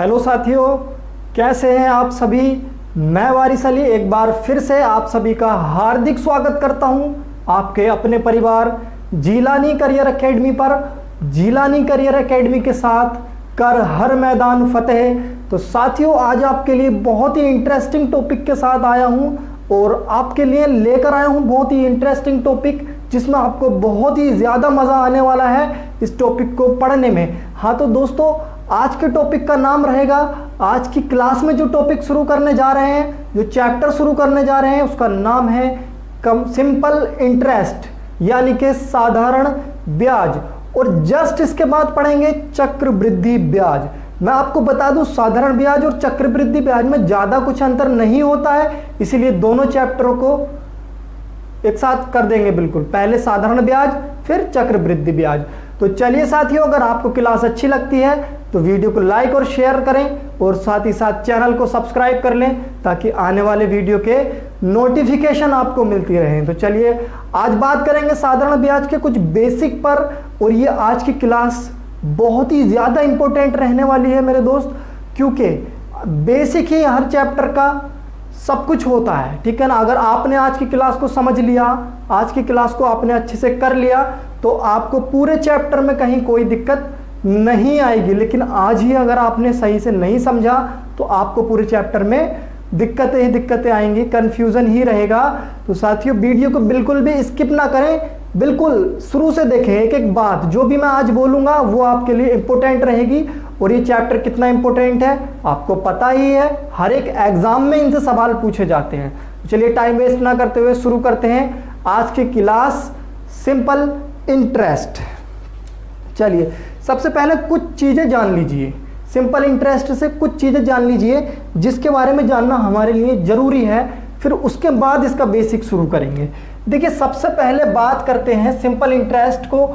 Hello साथियों, कैसे हैं आप सभी। मैं वारिस अली एक बार फिर से आप सभी का हार्दिक स्वागत करता हूं आपके अपने परिवार जीलानी करियर एकेडमी पर। जीलानी करियर एकेडमी के साथ कर हर मैदान फतेह। तो साथियों, आज आपके लिए बहुत ही इंटरेस्टिंग टॉपिक के साथ आया हूं और आपके लिए लेकर आया हूं बहुत ही इंटरेस्टिंग टॉपिक, जिसमें आपको बहुत ही ज़्यादा मज़ा आने वाला है इस टॉपिक को पढ़ने में। हाँ तो दोस्तों, आज के टॉपिक का नाम रहेगा, आज की क्लास में जो टॉपिक शुरू करने जा रहे हैं, जो चैप्टर शुरू करने जा रहे हैं, उसका नाम है सिंपल इंटरेस्ट, यानी कि साधारण ब्याज। और जस्ट इसके बाद पढ़ेंगे चक्रवृद्धि ब्याज। मैं आपको बता दूं, साधारण ब्याज और चक्रवृद्धि ब्याज में ज़्यादा कुछ अंतर नहीं होता है, इसीलिए दोनों चैप्टरों को एक साथ कर देंगे। बिल्कुल, पहले साधारण ब्याज फिर चक्रवृद्धि ब्याज। तो चलिए साथियों, अगर आपको क्लास अच्छी लगती है तो वीडियो को लाइक और शेयर करें और साथ ही साथ चैनल को सब्सक्राइब कर लें ताकि आने वाले वीडियो के नोटिफिकेशन आपको मिलती रहें। तो चलिए आज बात करेंगे साधारण ब्याज के कुछ बेसिक पर, और ये आज की क्लास बहुत ही ज़्यादा इंपॉर्टेंट रहने वाली है मेरे दोस्त, क्योंकि बेसिक ही हर चैप्टर का सब कुछ होता है, ठीक है ना। अगर आपने आज की क्लास को समझ लिया, आज की क्लास को आपने अच्छे से कर लिया, तो आपको पूरे चैप्टर में कहीं कोई दिक्कत नहीं आएगी। लेकिन आज ही अगर आपने सही से नहीं समझा तो आपको पूरे चैप्टर में दिक्कतें ही दिक्कतें आएंगी, कंफ्यूजन ही रहेगा। तो साथियों, वीडियो को बिल्कुल भी स्किप ना करें, बिल्कुल शुरू से देखें। एक एक बात जो भी मैं आज बोलूँगा वो आपके लिए इम्पोर्टेंट रहेगी। और ये चैप्टर कितना इम्पोर्टेंट है आपको पता ही है, हर एक एग्जाम में इनसे सवाल पूछे जाते हैं। चलिए टाइम वेस्ट ना करते हुए शुरू करते हैं आज की क्लास सिंपल इंटरेस्ट। चलिए सबसे पहले कुछ चीज़ें जान लीजिए, सिंपल इंटरेस्ट से कुछ चीज़ें जान लीजिए जिसके बारे में जानना हमारे लिए ज़रूरी है, फिर उसके बाद इसका बेसिक शुरू करेंगे। देखिए, सबसे पहले बात करते हैं सिंपल इंटरेस्ट को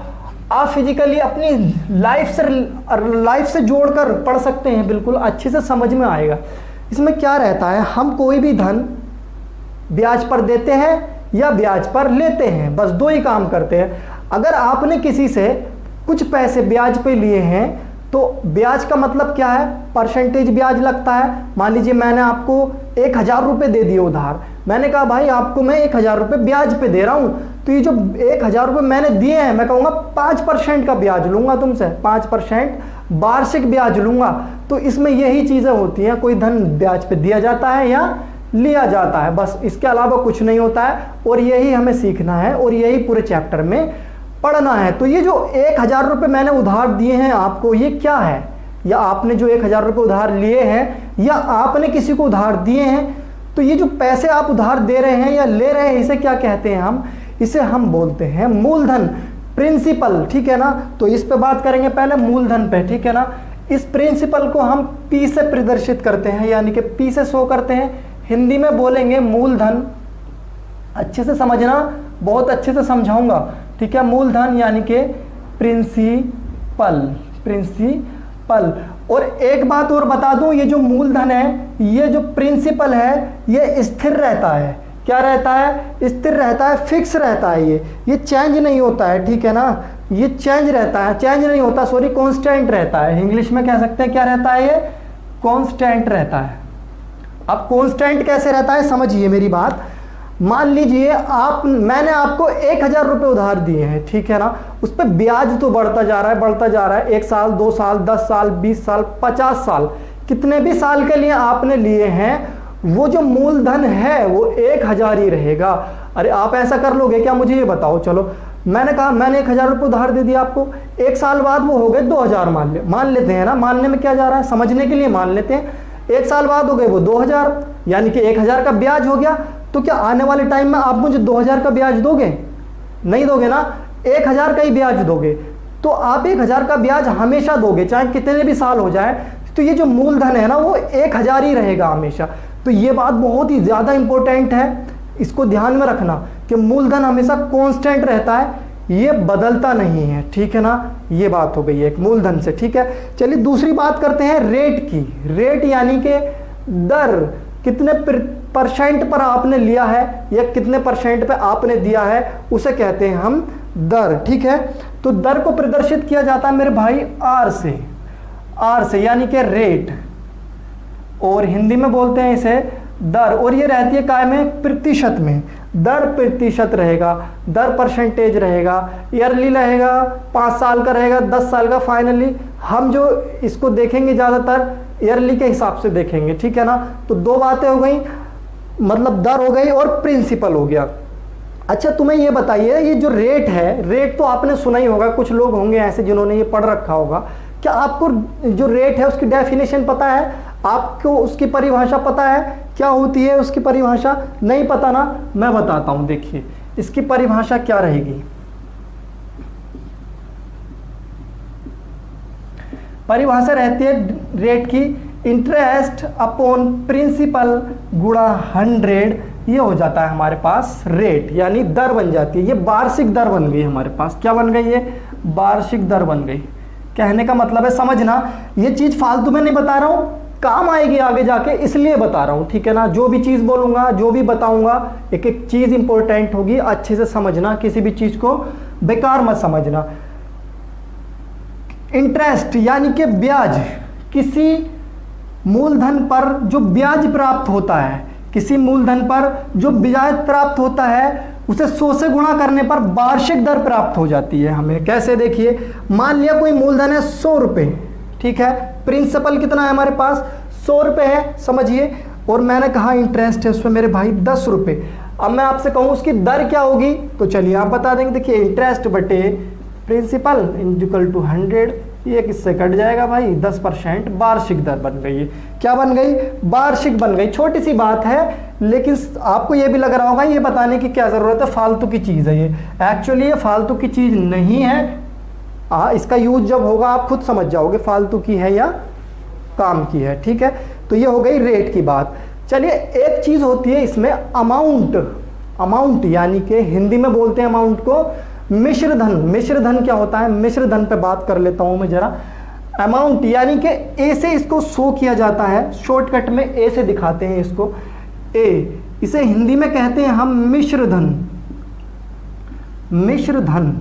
आप फिजिकली अपनी लाइफ से जोड़कर पढ़ सकते हैं, बिल्कुल अच्छे से समझ में आएगा। इसमें क्या रहता है, हम कोई भी धन ब्याज पर देते हैं या ब्याज पर लेते हैं, बस दो ही काम करते हैं। अगर आपने किसी से कुछ पैसे ब्याज पे लिए हैं तो ब्याज का मतलब क्या है, परसेंटेज ब्याज लगता है। मान लीजिए मैंने आपको 1000 रुपये दे दिए उधार, मैंने कहा भाई आपको मैं 1000 रुपये ब्याज पे दे रहा हूँ, तो ये जो 1000 रुपये मैंने दिए हैं, मैं कहूँगा 5% का ब्याज लूँगा तुमसे, 5% वार्षिक ब्याज लूँगा। तो इसमें यही चीज़ें होती हैं, कोई धन ब्याज पे दिया जाता है या लिया जाता है, बस इसके अलावा कुछ नहीं होता है। और यही हमें सीखना है और यही पूरे चैप्टर में पढ़ना है। तो ये जो 1000 रुपये मैंने उधार दिए हैं आपको, ये क्या है, या आपने जो 1000 रुपये उधार लिए हैं या आपने किसी को उधार दिए हैं, तो ये जो पैसे आप उधार दे रहे हैं या ले रहे हैं, इसे क्या कहते हैं हम, इसे हम बोलते हैं मूलधन, प्रिंसिपल, ठीक है ना। तो इस पे बात करेंगे पहले मूलधन पे, ठीक है ना। इस प्रिंसिपल को हम पी से प्रदर्शित करते हैं, यानी कि पी से शो करते हैं। हिंदी में बोलेंगे मूलधन, अच्छे से समझना, बहुत अच्छे से समझाऊंगा, ठीक है। मूलधन यानी कि प्रिंसिपल, प्रिंसिपल। और एक बात और बता दूं, ये जो मूलधन है, ये जो प्रिंसिपल है, ये स्थिर रहता है। क्या रहता है, स्थिर रहता है, फिक्स रहता है, ये चेंज नहीं होता है, ठीक है ना। ये चेंज रहता है, चेंज नहीं होता, सॉरी, कांस्टेंट रहता है। इंग्लिश में कह सकते हैं क्या रहता है, ये कांस्टेंट रहता है। अब कांस्टेंट कैसे रहता है समझिए मेरी बात। मान लीजिए मैंने आपको 1000 रुपये उधार दिए हैं, ठीक है ना। उस पर ब्याज तो बढ़ता जा रहा है, बढ़ता जा रहा है, 1 साल, 2 साल, 10 साल, 20 साल, 50 साल, कितने भी साल के लिए आपने लिए हैं, वो जो मूलधन है वो 1000 ही रहेगा। अरे आप ऐसा कर लोगे क्या, मुझे ये बताओ। चलो मैंने कहा मैंने 1000 रुपये उधार दे दिया आपको, 1 साल बाद वो हो गए 2000, मान लेते हैं ना, मानने में क्या जा रहा है, समझने के लिए मान लेते हैं। 1 साल बाद हो गए वो 2000, यानी कि 1000 का ब्याज हो गया। तो क्या आने वाले टाइम में आप मुझे 2000 का ब्याज दोगे, नहीं दोगे ना, 1000 का ही ब्याज दोगे। तो आप 1000 का ब्याज हमेशा दोगे, चाहे कितने भी साल हो जाए। तो ये जो मूलधन है ना, वो 1000 ही रहेगा हमेशा। तो ये बात बहुत ही ज़्यादा इंपॉर्टेंट है, इसको ध्यान में रखना कि मूलधन हमेशा कांस्टेंट रहता है, ये बदलता नहीं है, ठीक है ना। ये बात हो गई एक मूलधन से, ठीक है। चलिए दूसरी बात करते हैं रेट की। रेट यानी कि दर, कितने परसेंट पर आपने लिया है या कितने परसेंट पे आपने दिया है, उसे कहते हैं हम दर, ठीक है। तो दर को प्रदर्शित किया जाता है मेरे भाई आर से, यानी कि रेट, और हिंदी में बोलते हैं इसे दर, और ये रहती है काय में, प्रतिशत में। दर प्रतिशत रहेगा, दर परसेंटेज रहेगा, ईयरली रहेगा, 5 साल का रहेगा, 10 साल का। फाइनली हम जो इसको देखेंगे ज़्यादातर ईयरली के हिसाब से देखेंगे, ठीक है ना। तो 2 बातें हो गई, मतलब दर हो गई और प्रिंसिपल हो गया। अच्छा तुम्हें ये बताइए, ये जो रेट है, रेट तो आपने सुना ही होगा, कुछ लोग होंगे ऐसे जिन्होंने ये पढ़ रखा होगा। क्या आपको जो रेट है उसकी डेफिनेशन पता है? आपको उसकी परिभाषा पता है? क्या होती है उसकी परिभाषा? नहीं पता ना, मैं बताता हूं। देखिए इसकी परिभाषा क्या रहेगी। परिभाषा रहती है रेट की, इंटरेस्ट अपॉन प्रिंसिपल गुणा 100, ये हो जाता है हमारे पास रेट, यानी दर बन जाती है। ये वार्षिक दर बन गई हमारे पास। क्या बन गई? ये वार्षिक दर बन गई। कहने का मतलब है, समझना, ये चीज फालतू में नहीं बता रहा हूं, काम आएगी आगे जाके, इसलिए बता रहा हूं, ठीक है ना। जो भी चीज बोलूंगा, जो भी बताऊंगा, एक एक चीज इंपॉर्टेंट होगी, अच्छे से समझना, किसी भी चीज को बेकार मत समझना। इंटरेस्ट यानी कि ब्याज, किसी मूलधन पर जो ब्याज प्राप्त होता है, किसी मूलधन पर जो ब्याज प्राप्त होता है, उसे 100 से गुणा करने पर वार्षिक दर प्राप्त हो जाती है हमें। कैसे? देखिए, मान लिया कोई मूलधन है 100 रुपये, ठीक है, प्रिंसिपल कितना है हमारे पास? 100 रुपये है, समझिए, और मैंने कहा इंटरेस्ट है उसमें मेरे भाई 10 रुपये। अब मैं आपसे कहूँ उसकी दर क्या होगी, तो चलिए आप बता देंगे। देखिए, इंटरेस्ट बटे प्रिंसिपल इक्वल टू 100, ये किससे कट जाएगा भाई? 10%। वार्षिक दर बन गई है। क्या बन गई? वार्षिक बन गई। छोटी सी बात है, लेकिन आपको ये भी लग रहा होगा ये बताने की क्या जरूरत है, फालतू की चीज है ये। एक्चुअली ये फालतू की चीज नहीं है। इसका यूज जब होगा आप खुद समझ जाओगे फालतू की है या काम की है, ठीक है। तो ये हो गई रेट की बात। चलिए, एक चीज होती है इसमें अमाउंट। अमाउंट यानी कि हिंदी में बोलते हैं अमाउंट को मिश्र धन। मिश्र धन क्या होता है? मिश्र धन पे बात कर लेता हूं मैं जरा। अमाउंट यानी कि ए से इसको शो किया जाता है, शॉर्टकट में ए से दिखाते हैं इसको, ए। इसे हिंदी में कहते हैं हम मिश्र धन। मिश्र धन,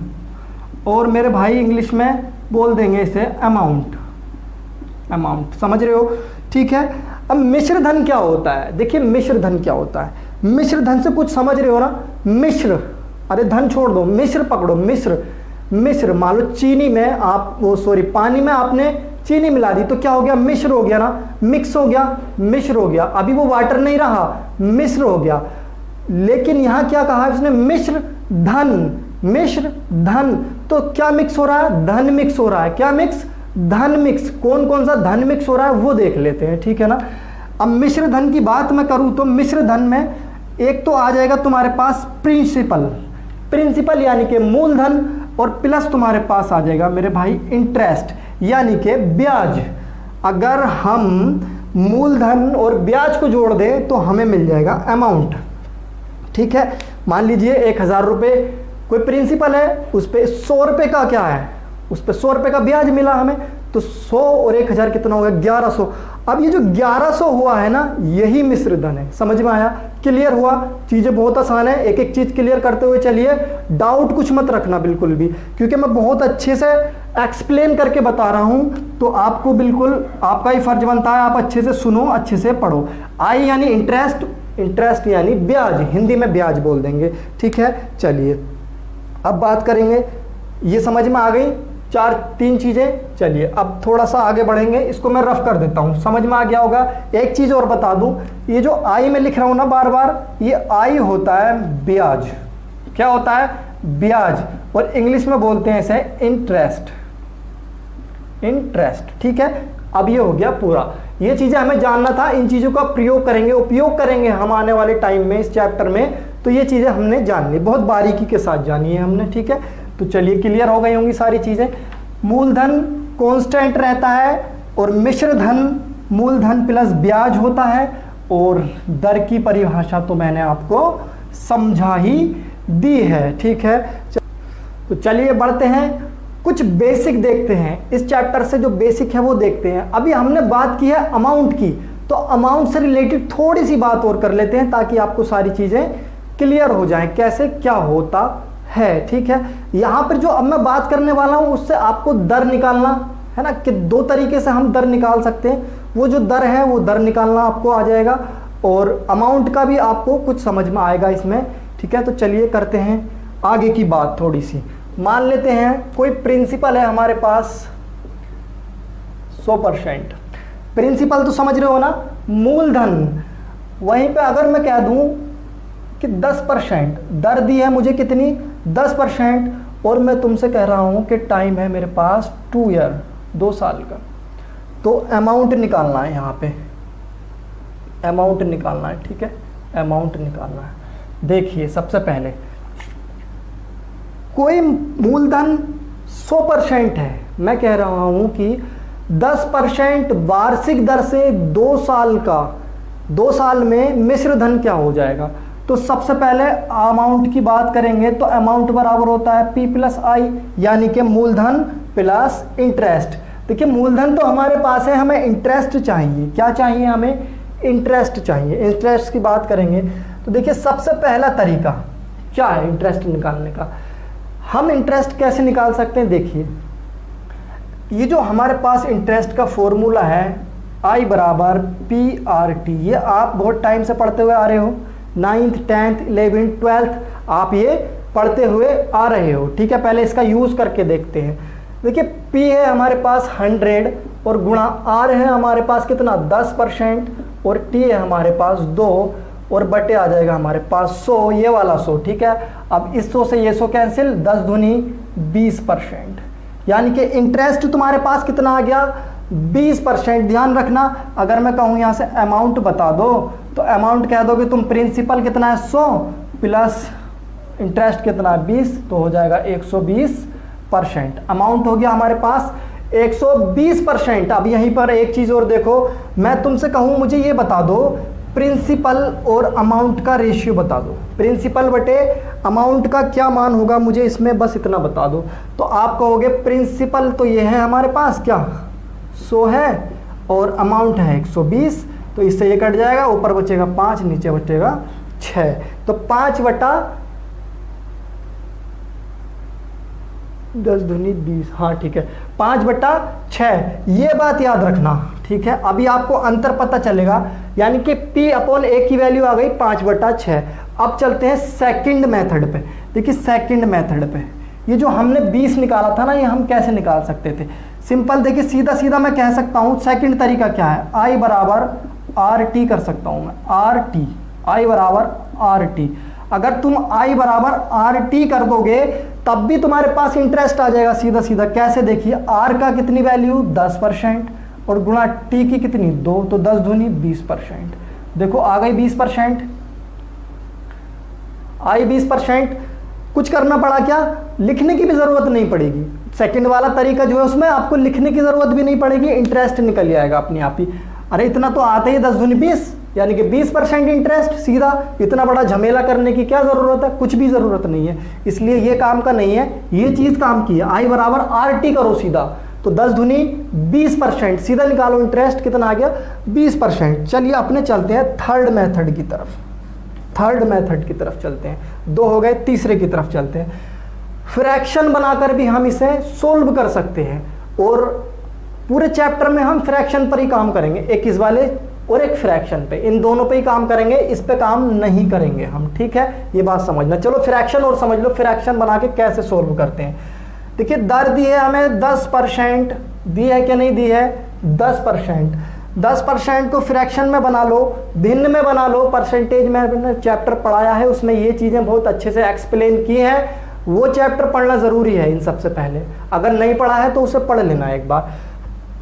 और मेरे भाई इंग्लिश में बोल देंगे इसे अमाउंट। अमाउंट, समझ रहे हो? ठीक है। अब मिश्र धन क्या होता है? देखिए, मिश्र धन क्या होता है। मिश्र धन से कुछ समझ रहे हो ना? मिश्र, अरे धन छोड़ दो, मिश्र पकड़ो। मिश्र, मिश्र मान लो चीनी में आप पानी में आपने चीनी मिला दी, तो क्या हो गया? मिश्र हो गया ना, मिक्स हो गया, मिश्र हो गया। अभी वो वाटर नहीं रहा, मिश्र हो गया। लेकिन यहां क्या कहा उसने? मिश्र धन। मिश्र धन, तो क्या मिक्स हो रहा है? धन मिक्स हो रहा है। क्या मिक्स? धन मिक्स। कौन कौन सा धन मिक्स हो रहा है वो देख लेते हैं, ठीक है ना। अब मिश्र धन की बात मैं करूं तो मिश्र धन में एक तो आ जाएगा तुम्हारे पास प्रिंसिपल। प्रिंसिपल यानी कि मूलधन, और प्लस तुम्हारे पास आ जाएगा मेरे भाई इंटरेस्ट यानी कि ब्याज। अगर हम मूलधन और ब्याज को जोड़ दें तो हमें मिल जाएगा अमाउंट, ठीक है। मान लीजिए 1000 रुपये कोई प्रिंसिपल है, उस पर 100 रुपये का क्या है? उस पर 100 रुपये का ब्याज मिला हमें, तो 100 और 1000 कितना हो गया? 1100। अब ये जो 1100 हुआ है ना, यही मिश्र धन है। समझ में आया? क्लियर हुआ? चीजें बहुत आसान है, एक एक चीज क्लियर करते हुए चलिए। डाउट कुछ मत रखना बिल्कुल भी, क्योंकि मैं बहुत अच्छे से एक्सप्लेन करके बता रहा हूं, तो आपको बिल्कुल आपका ही फर्ज बनता है आप अच्छे से सुनो, अच्छे से पढ़ो। आई यानी इंटरेस्ट, इंटरेस्ट यानी ब्याज, हिंदी में ब्याज बोल देंगे, ठीक है। चलिए अब बात करेंगे, ये समझ में आ गई 3 चीजें। चलिए अब थोड़ा सा आगे बढ़ेंगे, इसको मैं रफ कर देता हूं, समझ में आ गया होगा। एक चीज और बता दूं, ये जो आई में लिख रहा हूं ना बार बार, ये आई होता है ब्याज। क्या होता है? ब्याज, और इंग्लिश में बोलते हैं इसे इंटरेस्ट। इंटरेस्ट, ठीक है। अब ये हो गया पूरा, ये चीजें हमें जानना था, इन चीजों का प्रयोग करेंगे, उपयोग करेंगे हम आने वाले टाइम में इस चैप्टर में। तो ये चीजें हमने जाननी, बहुत बारीकी के साथ जानी है हमने, ठीक है। तो चलिए क्लियर हो गई होंगी सारी चीजें। मूलधन कांस्टेंट रहता है, और मिश्र धन मूलधन प्लस ब्याज होता है, और दर की परिभाषा तो मैंने आपको समझा ही दी है, ठीक है। तो चलिए बढ़ते हैं, कुछ बेसिक देखते हैं इस चैप्टर से, जो बेसिक है वो देखते हैं। अभी हमने बात की है अमाउंट की, तो अमाउंट से रिलेटेड थोड़ी सी बात और कर लेते हैं ताकि आपको सारी चीजें क्लियर हो जाएं, कैसे क्या होता है, ठीक है। यहां पर जो अब मैं बात करने वाला हूं उससे आपको दर निकालना है ना, कि 2 तरीके से हम दर निकाल सकते हैं। वो जो दर है वो दर निकालना आपको आ जाएगा, और अमाउंट का भी आपको कुछ समझ में आएगा इसमें, ठीक है। तो चलिए करते हैं आगे की बात थोड़ी सी। मान लेते हैं कोई प्रिंसिपल है हमारे पास 100%। प्रिंसिपल तो समझ रहे हो ना, मूलधन। वहीं पे अगर मैं कह दूं कि 10% दर दी है मुझे कितनी, 10%, और मैं तुमसे कह रहा हूं कि टाइम है मेरे पास 2 ईयर, 2 साल का, तो अमाउंट निकालना है, यहाँ पे अमाउंट निकालना है, ठीक है, अमाउंट निकालना है। देखिए सबसे पहले कोई मूलधन 100% है, मैं कह रहा हूं कि 10% वार्षिक दर से 2 साल का, 2 साल में मिश्र धन क्या हो जाएगा। तो सबसे पहले अमाउंट की बात करेंगे, तो अमाउंट बराबर होता है P प्लस आई, यानी कि मूलधन प्लस इंटरेस्ट। देखिए मूलधन तो हमारे पास है, हमें इंटरेस्ट चाहिए, क्या चाहिए हमें, इंटरेस्ट चाहिए। इंटरेस्ट की बात करेंगे तो देखिए सबसे पहला तरीका क्या है इंटरेस्ट निकालने का। हम इंटरेस्ट कैसे निकाल सकते हैं, देखिए ये जो हमारे पास इंटरेस्ट का फॉर्मूला है I बराबर PRT, ये आप बहुत टाइम से पढ़ते हुए आ रहे हो, 9th 10th 11th 12th आप ये पढ़ते हुए आ रहे हो, ठीक है। पहले इसका यूज करके देखते हैं। देखिए P है हमारे पास 100 और गुणा R है हमारे पास कितना 10%, और T है हमारे पास 2 और बटे आ जाएगा हमारे पास 100, ये वाला 100, ठीक है। अब इस 100 से ये 100 कैंसिल, 10 दूनी 20%, यानी कि इंटरेस्ट तुम्हारे पास कितना आ गया 20%। ध्यान रखना, अगर मैं कहूँ यहाँ से अमाउंट बता दो तो अमाउंट कह दोगे तुम, प्रिंसिपल कितना है 100 प्लस इंटरेस्ट कितना है 20, तो हो जाएगा 120%। अमाउंट हो गया हमारे पास 120%। अब यहीं पर एक चीज़ और देखो, मैं तुमसे कहूँ मुझे ये बता दो प्रिंसिपल और अमाउंट का रेशियो बता दो, प्रिंसिपल बटे अमाउंट का क्या मान होगा, मुझे इसमें बस इतना बता दो। तो आप कहोगे प्रिंसिपल तो ये है हमारे पास क्या 100 है और अमाउंट है 120, तो इससे ये कट जाएगा, ऊपर बचेगा 5, नीचे बचेगा 6, तो 5 बटा 10 दूनी 20, हाँ ठीक है 5 बटा 6, ये बात याद रखना, ठीक है। अभी आपको अंतर पता चलेगा, यानी कि P अपॉन A की वैल्यू आ गई 5 बटा 6। अब चलते हैं सेकंड मेथड पे। देखिए सेकंड मेथड पे ये जो हमने 20 निकाला था ना, ये हम कैसे निकाल सकते थे, सिंपल। देखिए सीधा सीधा मैं कह सकता हूँ सेकंड तरीका क्या है, I बराबर RT कर सकता हूँ मैं, RT, I बराबर RT। अगर तुम I बराबर RT कर दोगे तब भी तुम्हारे पास इंटरेस्ट आ जाएगा सीधा सीधा। कैसे, देखिए R का कितनी वैल्यू 10% और गुणा T की कितनी 2, तो 10 दूनी 20%। देखो आ गई 20%, आई 20%। कुछ करना पड़ा क्या, लिखने की भी जरूरत नहीं पड़ेगी। सेकंड वाला तरीका जो है उसमें आपको लिखने की जरूरत भी नहीं पड़ेगी, इंटरेस्ट निकल जाएगा अपने आप ही। अरे इतना तो आते ही 10 दूनी 20, यानी कि 20% इंटरेस्ट सीधा। इतना बड़ा झमेला करने की क्या जरूरत है, कुछ भी जरूरत नहीं है, इसलिए ये काम का नहीं है, ये चीज काम की है। आई बराबर RT करो सीधा, तो 10 दूनी 20%, सीधा निकालो इंटरेस्ट कितना आ गया 20%। चलिए अपने चलते हैं थर्ड मेथड की तरफ, थर्ड मेथड की तरफ चलते हैं। 2 हो गए, तीसरे की तरफ चलते हैं। फ्रैक्शन बनाकर भी हम इसे सोल्व कर सकते हैं, और पूरे चैप्टर में हम फ्रैक्शन पर ही काम करेंगे, एक इस वाले और एक फ्रैक्शन पे, इन दोनों पे ही काम करेंगे, इस पे काम नहीं करेंगे हम, ठीक है। ये बात समझना। चलो फ्रैक्शन और समझ लो, फ्रैक्शन बना के कैसे सोल्व करते हैं। देखिए दर दी है हमें 10%, दी है कि नहीं दी है 10%। 10% को फ्रैक्शन में बना लो, भिन्न में बना लो। परसेंटेज में चैप्टर पढ़ाया है, उसमें ये चीज़ें बहुत अच्छे से एक्सप्लेन की हैं, वो चैप्टर पढ़ना ज़रूरी है इन सबसे पहले। अगर नहीं पढ़ा है तो उसे पढ़ लेना एक बार।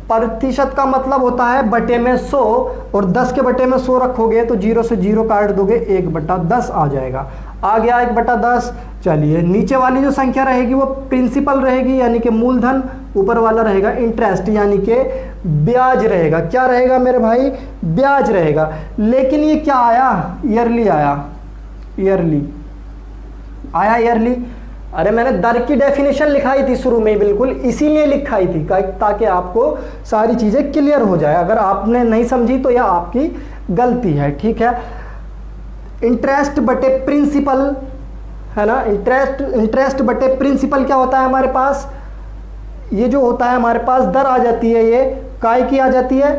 प्रतिशत का मतलब होता है बटे में 100, और 10 के बटे में 100 रखोगे तो 0 से 0 काट दोगे, 1/10 आ जाएगा। आ गया 1/10। चलिए नीचे वाली जो संख्या रहेगी वो प्रिंसिपल रहेगी, यानी कि मूलधन, ऊपर वाला रहेगा इंटरेस्ट, यानी कि ब्याज रहेगा। क्या रहेगा मेरे भाई, ब्याज रहेगा। लेकिन ये क्या आया, ईयरली आया, ईयरली आया, ईयरली। अरे मैंने दर की डेफिनेशन लिखाई थी शुरू में, बिल्कुल इसीलिए लिखाई थी ताकि आपको सारी चीजें क्लियर हो जाए। अगर आपने नहीं समझी तो यह आपकी गलती है, ठीक है। इंटरेस्ट बटे प्रिंसिपल है ना, इंटरेस्ट बटे प्रिंसिपल क्या होता है हमारे पास, ये जो होता है हमारे पास दर आ जाती है, ये काय की आ जाती है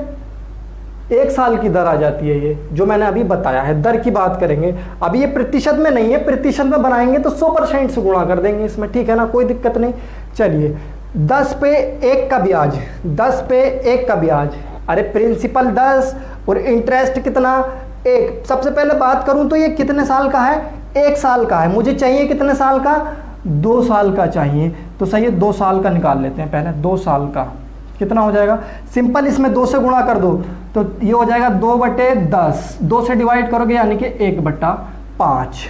1 साल की दर आ जाती है। ये जो मैंने अभी बताया है, दर की बात करेंगे। अभी ये प्रतिशत में नहीं है, प्रतिशत में बनाएंगे तो 100% से गुणा कर देंगे इसमें, ठीक है ना, कोई दिक्कत नहीं। चलिए 10 पे 1 का ब्याज, 10 पे 1 का ब्याज, अरे प्रिंसिपल 10 और इंटरेस्ट कितना 1। सबसे पहले बात करूं तो ये कितने साल का है, 1 साल का है। मुझे चाहिए कितने साल का, 2 साल का चाहिए। तो सही है, 2 साल का निकाल लेते हैं पहले। 2 साल का कितना हो जाएगा, सिंपल इसमें 2 से गुणा कर दो तो ये हो जाएगा 2/10, 2 से डिवाइड करोगे यानी कि 1/5।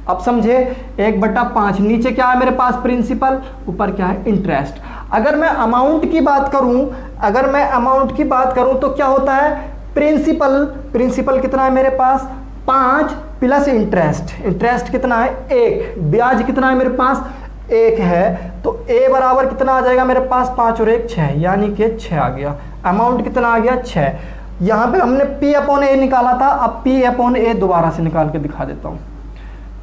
अब समझे, 1/5। नीचे क्या है मेरे पास, प्रिंसिपल, ऊपर क्या है, इंटरेस्ट। अगर मैं अमाउंट की बात करूं, अगर मैं अमाउंट की बात करूं तो क्या होता है, प्रिंसिपल, प्रिंसिपल कितना है मेरे पास 5 प्लस इंटरेस्ट, इंटरेस्ट कितना है 1, ब्याज कितना है मेरे पास 1 है। तो ए बराबर कितना आ जाएगा मेरे पास, 5 और 1 6, यानी कि 6 आ गया। अमाउंट कितना आ गया 6। यहां पे हमने P/A निकाला था, अब P/A दोबारा से निकाल के दिखा देता हूं।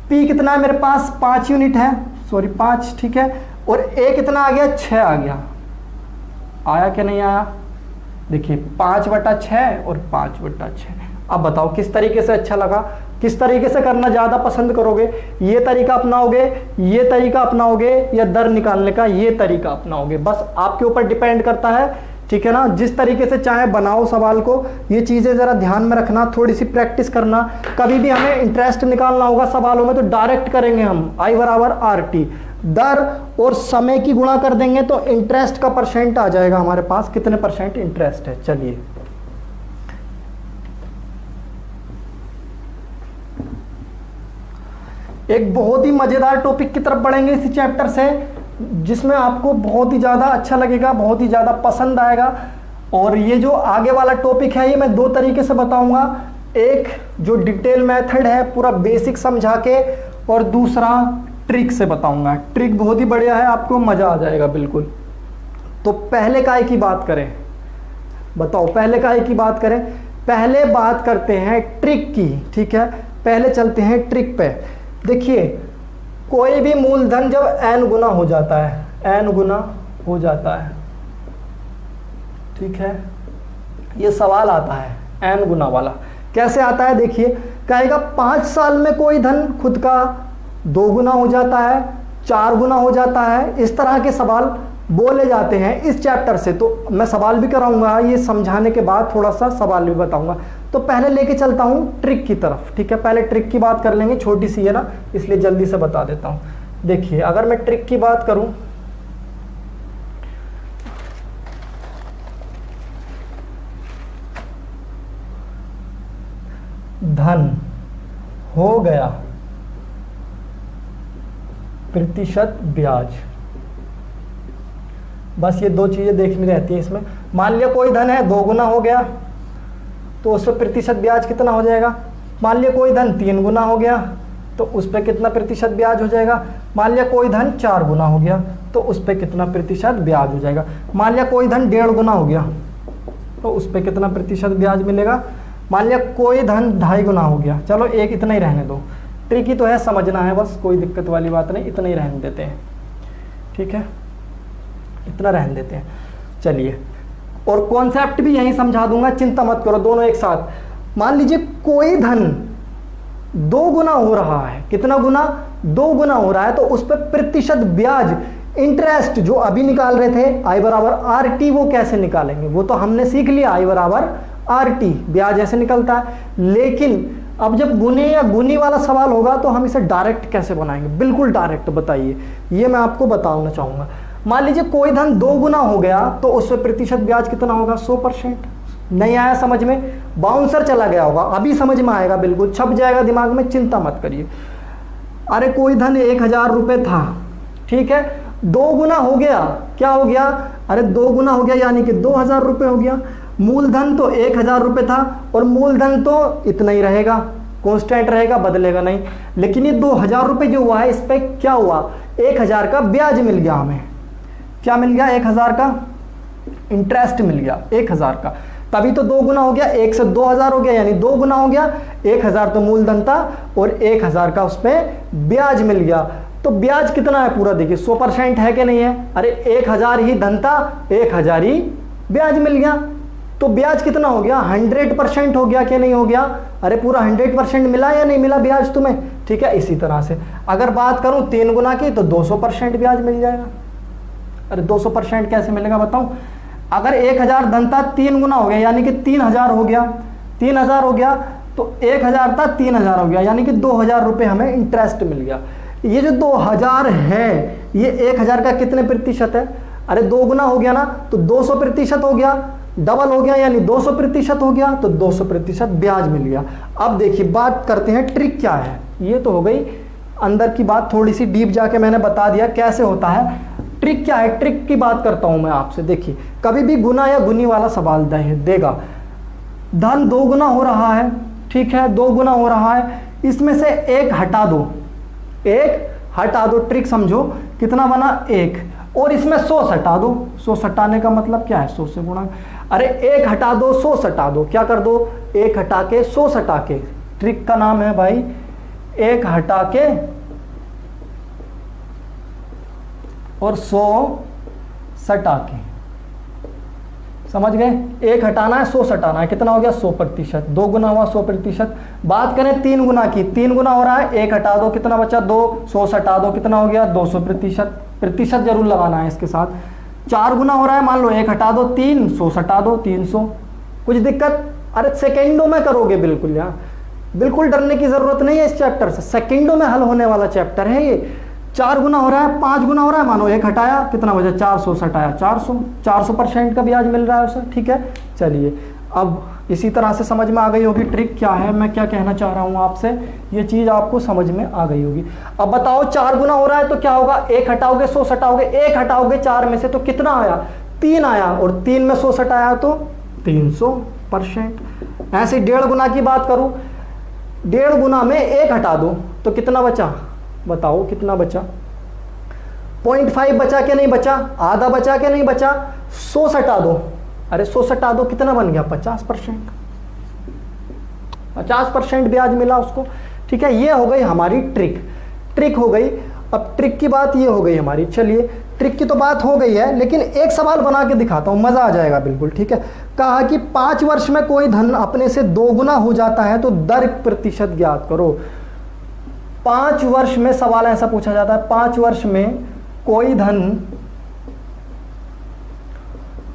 P कितना है मेरे पास 5 यूनिट है, सॉरी 5, ठीक है, और A कितना आ गया 6 आ गया। आया कि नहीं आया, देखिए 5/6 और 5/6। अब बताओ किस तरीके से अच्छा लगा, किस तरीके से करना ज़्यादा पसंद करोगे, ये तरीका अपनाओगे, ये तरीका अपनाओगे, या दर निकालने का ये तरीका अपनाओगे, बस आपके ऊपर डिपेंड करता है, ठीक है ना। जिस तरीके से चाहे बनाओ सवाल को, ये चीज़ें ज़रा ध्यान में रखना, थोड़ी सी प्रैक्टिस करना। कभी भी हमें इंटरेस्ट निकालना होगा सवालों में तो डायरेक्ट करेंगे हम, I = RT, दर और समय की गुणा कर देंगे तो इंटरेस्ट का परसेंट आ जाएगा हमारे पास, कितने परसेंट इंटरेस्ट है। चलिए एक बहुत ही मजेदार टॉपिक की तरफ बढ़ेंगे इसी चैप्टर से, जिसमें आपको बहुत ही ज़्यादा अच्छा लगेगा, बहुत ही ज़्यादा पसंद आएगा। और ये जो आगे वाला टॉपिक है ये मैं 2 तरीके से बताऊंगा, एक जो डिटेल मेथड है पूरा बेसिक समझा के, और दूसरा ट्रिक से बताऊंगा। ट्रिक बहुत ही बढ़िया है, आपको मज़ा आ जाएगा बिल्कुल। तो पहले काय की बात करें, बताओ पहले काय की बात करें, पहले बात करते हैं ट्रिक की, ठीक है। पहले चलते हैं ट्रिक पे। देखिए कोई भी मूलधन जब n गुना हो जाता है, n गुना हो जाता है, ठीक है, ये सवाल आता है n गुना वाला। कैसे आता है, देखिए कहेगा 5 साल में कोई धन खुद का 2 गुना हो जाता है, 4 गुना हो जाता है, इस तरह के सवाल बोले जाते हैं इस चैप्टर से। तो मैं सवाल भी कराऊंगा, ये समझाने के बाद थोड़ा सा सवाल भी बताऊंगा। तो पहले लेके चलता हूँ ट्रिक की तरफ, ठीक है। पहले ट्रिक की बात कर लेंगे, छोटी सी है ना, इसलिए जल्दी से बता देता हूँ। देखिए अगर मैं ट्रिक की बात करूँ, धन हो गया प्रतिशत ब्याज, बस ये 2 चीजें देखनी रहती है इसमें। मान लिया कोई धन है 2 गुना हो गया तो उस पर प्रतिशत ब्याज कितना हो जाएगा। मान लिया कोई धन 3 गुना हो गया तो उस पर कितना प्रतिशत ब्याज हो जाएगा। मान लिया कोई धन 4 गुना हो गया तो उस पर कितना प्रतिशत ब्याज हो जाएगा। मान लिया कोई धन 1.5 गुना हो गया तो उस पर कितना प्रतिशत ब्याज मिलेगा। मान लिया कोई धन 2.5 गुना हो गया, चलो एक इतना ही रहने दो, ट्रिकी तो है, समझना है बस, कोई दिक्कत वाली बात नहीं, इतना ही रहने देते हैं, ठीक है, इतना रहने देते हैं। चलिए और कॉन्सेप्ट भी यही समझा दूंगा, चिंता मत करो, दोनों एक साथ। मान लीजिए कोई धन 2 गुना हो रहा है, कितना गुना, 2 गुना हो रहा है, तो उस पर प्रतिशत ब्याज इंटरेस्ट जो अभी निकाल रहे थे I = RT, वो कैसे निकालेंगे, वो तो हमने सीख लिया, I = RT ब्याज ऐसे निकलता है। लेकिन अब जब गुने या गुनी वाला सवाल होगा तो हम इसे डायरेक्ट कैसे बनाएंगे, बिल्कुल डायरेक्ट बताइए, ये मैं आपको बताना चाहूंगा। मान लीजिए कोई धन 2 गुना हो गया तो उस पर प्रतिशत ब्याज कितना होगा, 100%। नहीं आया समझ में, बाउंसर चला गया होगा, अभी समझ में आएगा, बिल्कुल छप जाएगा दिमाग में, चिंता मत करिए। अरे कोई धन 1000 रुपये था, ठीक है, 2 गुना हो गया, क्या हो गया, अरे 2 गुना हो गया यानी कि 2000 रुपये हो गया। मूलधन तो 1000 रुपये था और मूलधन तो इतना ही रहेगा, कांस्टेंट रहेगा, बदलेगा नहीं। लेकिन ये 2000 रुपये जो हुआ है इस पर क्या हुआ, 1000 का ब्याज मिल गया हमें, क्या मिल गया, 1000 का इंटरेस्ट मिल गया, 1000 का, तभी तो 2 गुना हो गया, 1 से 2000 हो गया यानी 2 गुना हो गया। 1000 तो मूलधन था और 1000 का उस पर ब्याज मिल गया। तो ब्याज कितना है पूरा, देखिए 100% है कि नहीं है। अरे 1000 ही धन था, 1000 ही ब्याज मिल गया, तो ब्याज कितना हो गया, 100% हो गया कि नहीं हो गया, अरे पूरा 100% मिला या नहीं मिला ब्याज तुम्हें, ठीक है। इसी तरह से अगर बात करूं 3 गुना की तो 200% ब्याज मिल जाएगा। अरे 200% कैसे मिलेगा बताऊं, अगर 1000 धन था 3 गुना हो गया यानी कि 3000 हो गया, 3000 हो गया तो 1000 था 3000 हो गया यानी कि 2000 रुपये हमें इंटरेस्ट मिल गया। ये जो 2000 है ये 1000 का कितने प्रतिशत है, अरे 2 गुना हो गया ना तो 200% हो गया, डबल हो गया यानी 200% हो गया तो 200% ब्याज मिल गया। अब देखिए बात करते हैं ट्रिक क्या है। ये तो हो गई अंदर की बात, थोड़ी सी डीप जाके मैंने बता दिया कैसे होता है। ट्रिक क्या है, ट्रिक की बात करता हूं मैं आपसे। देखिए कभी भी गुना या गुनी वाला सवाल देगा, धन 2 गुना हो रहा है, ठीक है 2 गुना हो रहा है, इसमें से 1 हटा दो, 1 हटा दो, ट्रिक समझो कितना बना 1, और इसमें 100 हटा दो। 100 हटाने का मतलब क्या है, 100 से गुणा, अरे 1 हटा दो 100 हटा दो, क्या कर दो 1 हटा के 100 हटा के, ट्रिक का नाम है भाई 1 हटा के और 100 सटा के, समझ गए। 1 हटाना है 100 सटाना है, कितना हो गया 100%, 2 गुना हुआ 100%। बात करें 3 गुना की, 3 गुना हो रहा है, 1 हटा दो कितना बचा 2, 100 सटा दो कितना हो गया 200%, प्रतिशत जरूर लगाना है इसके साथ। 4 गुना हो रहा है, मान लो 1 हटा दो 3, 100 सटा दो 300, कुछ दिक्कत, अरे सेकेंडों में करोगे बिल्कुल यार, बिल्कुल डरने की जरूरत नहीं है इस चैप्टर से, सेकेंडों में हल होने वाला चैप्टर है ये। 4 गुना हो रहा है, 5 गुना हो रहा है, मानो 1 हटाया कितना बचा 400 सटाया 400, 400% का ब्याज मिल रहा है उसे, ठीक है। चलिए अब इसी तरह से समझ में आ गई होगी ट्रिक क्या है, मैं क्या कहना चाह रहा हूं आपसे, ये चीज आपको समझ में आ गई होगी। अब बताओ 4 गुना हो रहा है तो क्या होगा, 1 हटाओगे 100 सटाओगे, 1 हटाओगे 4 में से तो कितना आया 3 आया, और 3 में 100 सटाया तो 300%। ऐसे 1.5 गुना की बात करूं, 1.5 गुना में 1 हटा दो तो कितना बचा, बताओ कितना बचा, 0.5 बचा के नहीं बचा, आधा बचा के नहीं बचा, 100 सटा दो, अरे 100 सटा दो कितना बन गया 50%, 50% ब्याज मिला उसको, ठीक है। ये हो गई हमारी ट्रिक हो गई। अब ट्रिक की बात ये हो गई हमारी, चलिए ट्रिक की तो बात हो गई है, लेकिन एक सवाल बना के दिखाता हूं, मजा आ जाएगा बिल्कुल, ठीक है। कहा कि 5 वर्ष में कोई धन अपने से 2 गुना हो जाता है तो दर प्रतिशत ज्ञात करो। 5 वर्ष में सवाल ऐसा पूछा जाता है, 5 वर्ष में कोई धन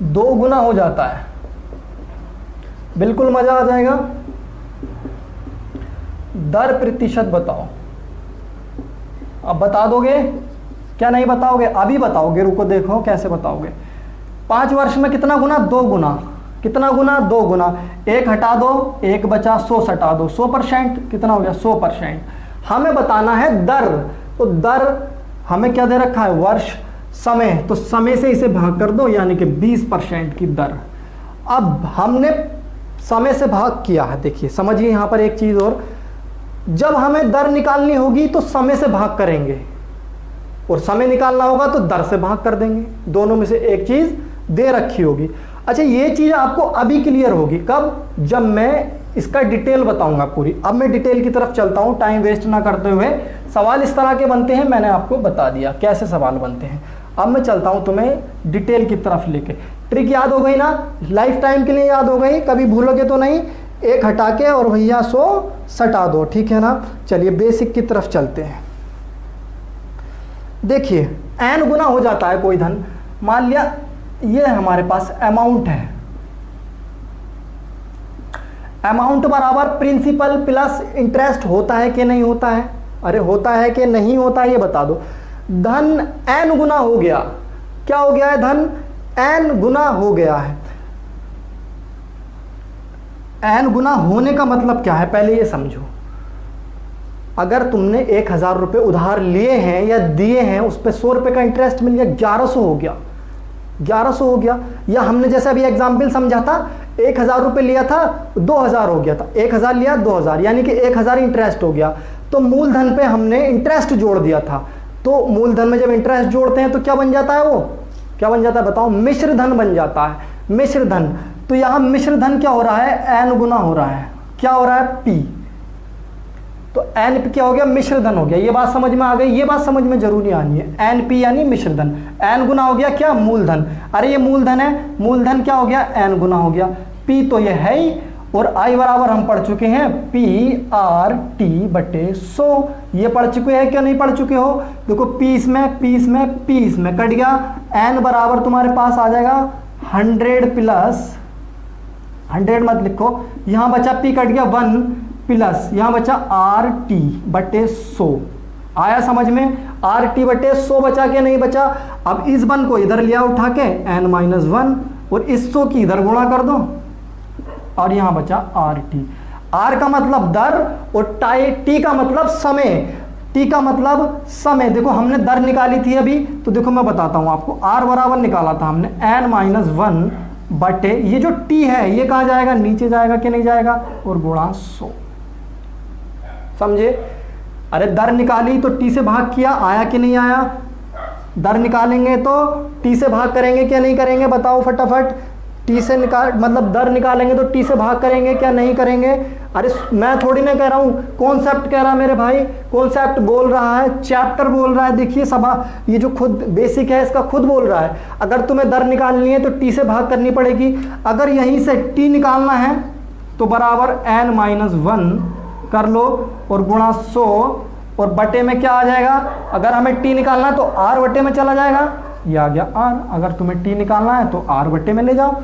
2 गुना हो जाता है, बिल्कुल मजा आ जाएगा। दर प्रतिशत बताओ, अब बता दोगे क्या नहीं बताओगे, अभी बताओगे, रुको देखो कैसे बताओगे। 5 वर्ष में कितना गुना 2 गुना, कितना गुना 2 गुना, 1 हटा दो 1 बचा 100 सटा दो 100%, कितना हो गया 100%। हमें बताना है दर, तो दर हमें क्या दे रखा है वर्ष, समय, तो समय से इसे भाग कर दो यानी कि 20% की दर। अब हमने समय से भाग किया है, देखिए समझिए यहां पर एक चीज और, जब हमें दर निकालनी होगी तो समय से भाग करेंगे, और समय निकालना होगा तो दर से भाग कर देंगे, दोनों में से एक चीज दे रखी होगी। अच्छा ये चीज आपको अभी क्लियर होगी कब, जब मैं इसका डिटेल बताऊंगा पूरी। अब मैं डिटेल की तरफ चलता हूं टाइम वेस्ट ना करते हुए। सवाल इस तरह के बनते हैं, मैंने आपको बता दिया कैसे सवाल बनते हैं। अब मैं चलता हूं तुम्हें डिटेल की तरफ लेके। ट्रिक याद हो गई ना, लाइफ टाइम के लिए याद हो गई, कभी भूलोगे तो नहीं। 1 हटा के और भैया 100 सटा दो, ठीक है ना। चलिए बेसिक की तरफ चलते हैं। देखिए n गुना हो जाता है कोई धन, मान लिया ये हमारे पास अमाउंट है, अमाउंट बराबर प्रिंसिपल प्लस इंटरेस्ट होता है कि नहीं होता है, अरे होता है कि नहीं होता है ये बता दो। धन n गुना हो गया, क्या हो गया है, धन n गुना हो गया है। n गुना होने का मतलब क्या है पहले ये समझो। अगर तुमने 1000 रुपये उधार लिए हैं या दिए हैं, उस पर 100 रुपये का इंटरेस्ट मिल गया, 1100 हो गया, 1100 हो गया। या हमने जैसे अभी एग्जाम्पल समझा था, 1000 रुपये लिया था 2000 हो गया था, 1000 लिया 2000 यानी कि 1000 इंटरेस्ट हो गया। तो मूलधन पे हमने इंटरेस्ट जोड़ दिया था, तो मूलधन में जब इंटरेस्ट जोड़ते हैं तो क्या बन जाता है, वो क्या बन जाता है बताओ, मिश्र धन बन जाता है, मिश्र धन। तो यहां मिश्र धन क्या हो रहा है, n गुना हो रहा है, क्या हो रहा है p, तो एन पी क्या हो गया, मिश्र धन हो गया। ये बात समझ में आ गई, ये बात समझ में जरूरी आनी है। एन पी यानी मिश्र धन, एन गुना हो गया क्या, मूलधन। अरे ये मूलधन है, मूलधन क्या हो गया, एन गुना हो गया। पी तो ये है ही, और आई बराबर हम पढ़ चुके हैं पी आर टी बटे 100। ये पढ़ चुके हैं क्या नहीं पढ़ चुके हो? देखो पी इसमें कट गया, एन बराबर तुम्हारे पास आ जाएगा 100 प्लस 100 मत लिखो, यहां बचा पी कट गया 1 प्लस यहां बचा आर टी बटे 100। आया समझ में? आर टी बटे 100 बचा के नहीं बचा। अब इस 1 को इधर लिया उठा के n-1 और इस 100 की इधर गुणा कर दो और यहां बचा आर टी। आर का मतलब दर और टी का मतलब समय। टी का मतलब समय। देखो हमने दर निकाली थी अभी, तो देखो मैं बताता हूं आपको। आर बराबर निकाला था हमने n-1 बटे ये जो टी है ये कहां जाएगा? नीचे जाएगा कि नहीं जाएगा? और गुणा 100। समझे? अरे दर निकाली तो टी से भाग किया, आया कि नहीं आया? दर निकालेंगे तो टी से भाग करेंगे क्या नहीं करेंगे? बताओ फटाफट। टी से मतलब दर निकालेंगे तो टी से भाग करेंगे क्या नहीं करेंगे? अरे मैं थोड़ी ना कह रहा हूं, कॉन्सेप्ट कह रहा है मेरे भाई, कॉन्सेप्ट बोल रहा है, चैप्टर बोल रहा है। देखिए सभा, ये जो खुद बेसिक है इसका खुद बोल रहा है। अगर तुम्हें दर निकालनी है तो टी से भाग करनी पड़ेगी। अगर यहीं से टी निकालना है तो बराबर n-1 कर लो और गुणा 100 और बटे में क्या आ जाएगा? अगर हमें टी निकालना है तो आर बटे में चला जाएगा, ये आ गया आर। अगर तुम्हें टी निकालना है तो आर बटे में ले जाओ।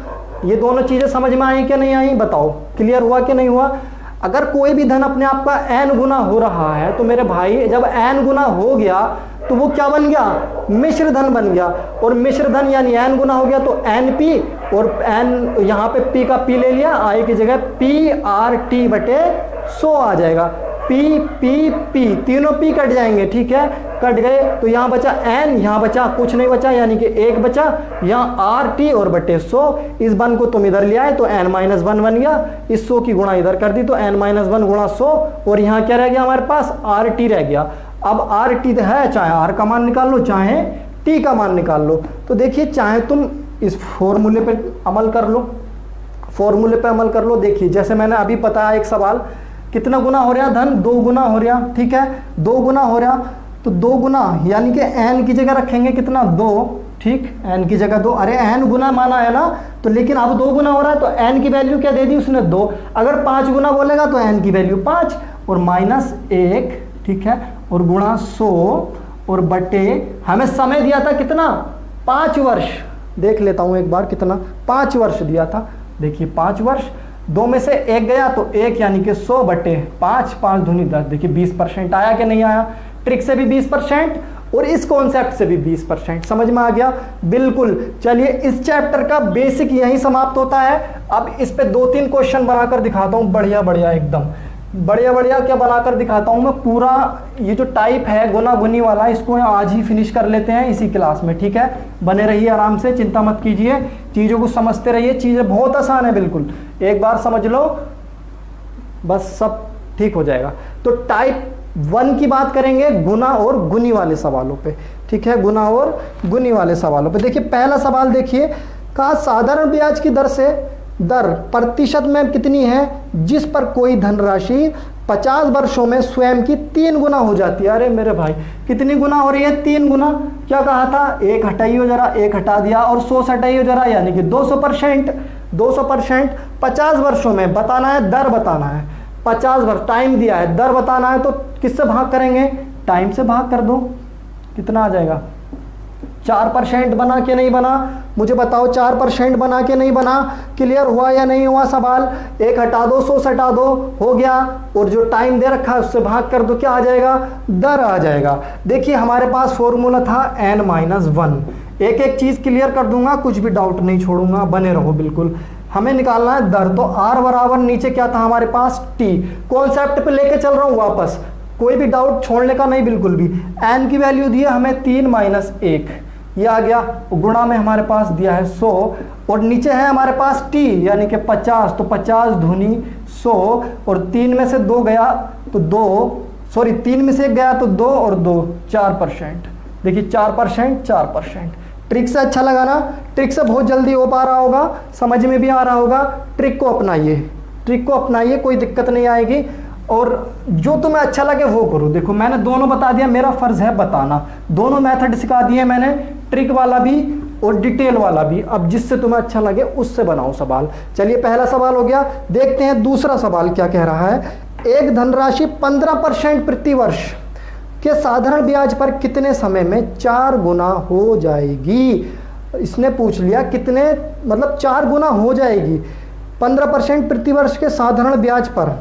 ये दोनों चीजें समझ में आई क्या नहीं आई? बताओ क्लियर हुआ कि नहीं हुआ? अगर कोई भी धन अपने आप का n गुना हो रहा है तो मेरे भाई जब n गुना हो गया तो वो क्या बन गया? मिश्र धन बन गया। और मिश्र धन यानी n गुना हो गया तो np, और n यहाँ पे p का p ले लिया, i की जगह p/r/t बटे 100 आ जाएगा। p p p तीनों p कट जाएंगे, ठीक है? कट गए तो यहाँ बचा n, यहाँ बचा कुछ नहीं बचा यानी कि 1 बचा, यहाँ r/t और बटे 100। इस 1 को तुम इधर ले आए तो n-1 बन गया, इस 100 की गुणा इधर कर दी तो n-1 गुणा 100, और यहाँ क्या रह गया हमारे पास? r/t रह गया। अब r/t है, चाहे r का मान निकाल लो चाहे t का मान निकाल लो। तो देखिए चाहे तुम इस फॉर्मूले पे अमल कर लो, फॉर्मूले पे अमल कर लो। देखिए जैसे मैंने अभी बताया एक सवाल, कितना गुना हो रहा? धन 2 गुना हो रहा, ठीक है? 2 गुना हो रहा तो 2 गुना यानी कि n की जगह रखेंगे कितना? 2, ठीक? n की जगह 2। अरे n गुना माना है ना, तो लेकिन अब 2 गुना हो रहा है तो n की वैल्यू क्या दे दी उसने? 2। अगर 5 गुना बोलेगा तो n की वैल्यू 5 और -1, ठीक है? और गुणा 100 और बटे हमें समय दिया था कितना? 5 वर्ष। देख लेता हूं एक बार कितना, 5 वर्ष दिया था। देखिए 5 वर्ष, 2 में से 1 गया तो 1 यानी कि 100 बटे 5, 5 दूनी 10। देखिए 20% आया कि नहीं आया? ट्रिक से भी 20% और इस कॉन्सेप्ट से भी 20%। समझ में आ गया? बिल्कुल। चलिए इस चैप्टर का बेसिक यहीं समाप्त होता है। अब इस पे 2-3 क्वेश्चन बनाकर दिखाता हूँ, बढ़िया बढ़िया एकदम बढ़िया क्या बनाकर दिखाता हूँ मैं। पूरा ये जो टाइप है गुना गुनी वाला, इसको आज ही फिनिश कर लेते हैं इसी क्लास में, ठीक है? बने रहिए आराम से, चिंता मत कीजिए, चीज़ों को समझते रहिए। चीज़ें बहुत आसान है, बिल्कुल एक बार समझ लो बस सब ठीक हो जाएगा। तो टाइप 1 की बात करेंगे गुना और गुनी वाले सवालों पे, ठीक है? गुना और गुनी वाले सवालों पे देखिए पहला सवाल देखिए, कहा साधारण ब्याज की दर प्रतिशत में कितनी है जिस पर कोई धनराशि 50 वर्षों में स्वयं की 3 गुना हो जाती है। अरे मेरे भाई कितनी गुना हो रही है? 3 गुना। क्या कहा था? 1 हटाइए जरा, 1 हटा दिया और 100 हटाइए जरा, यानी कि 200%। 200% 50 वर्षों में बताना है, दर बताना है। 50 वर्ष टाइम दिया है, दर बताना है तो किससे भाग करेंगे? टाइम से भाग कर दो। कितना आ जाएगा? 4% बना के नहीं बना? मुझे बताओ 4% बना के नहीं बना? क्लियर हुआ या नहीं हुआ सवाल? 1 हटा दो, 100 हटा दो, हो गया। और जो टाइम दे रखा है उससे भाग कर दो, क्या आ जाएगा? दर आ जाएगा। देखिए हमारे पास फॉर्मूला था n-1। एक एक चीज क्लियर कर दूंगा, कुछ भी डाउट नहीं छोड़ूंगा, बने रहो बिल्कुल। हमें निकालना है दर, तो r बराबर नीचे क्या था हमारे पास? t। कॉन्सेप्ट पे लेके चल रहा हूं वापस, कोई भी डाउट छोड़ने का नहीं बिल्कुल भी। n की वैल्यू दी है हमें 3 - 1, ये आ गया। गुणा में हमारे पास दिया है 100 और नीचे है हमारे पास t यानी कि 50, तो 50 दूनी 100 और 3 में से 2 गया तो 2, सॉरी 3 में से 1 गया तो 2 और 2 4%। देखिए 4%। ट्रिक से अच्छा लगा ना? ट्रिक से बहुत जल्दी हो पा रहा होगा, समझ में भी आ रहा होगा। ट्रिक को अपनाइए, कोई दिक्कत नहीं आएगी। और जो तुम्हें अच्छा लगे वो करो। देखो मैंने दोनों बता दिया, मेरा फर्ज है बताना। दोनों मेथड सिखा दिए मैंने, ट्रिक वाला भी और डिटेल वाला भी, अब जिससे तुम्हें अच्छा लगे उससे बनाओ सवाल। चलिए पहला सवाल हो गया, देखते हैं दूसरा सवाल क्या कह रहा है। एक धनराशि 15% प्रति वर्ष के साधारण ब्याज पर कितने समय में 4 गुना हो जाएगी। इसने पूछ लिया कितने, मतलब 4 गुना हो जाएगी 15% प्रति वर्ष के साधारण ब्याज पर,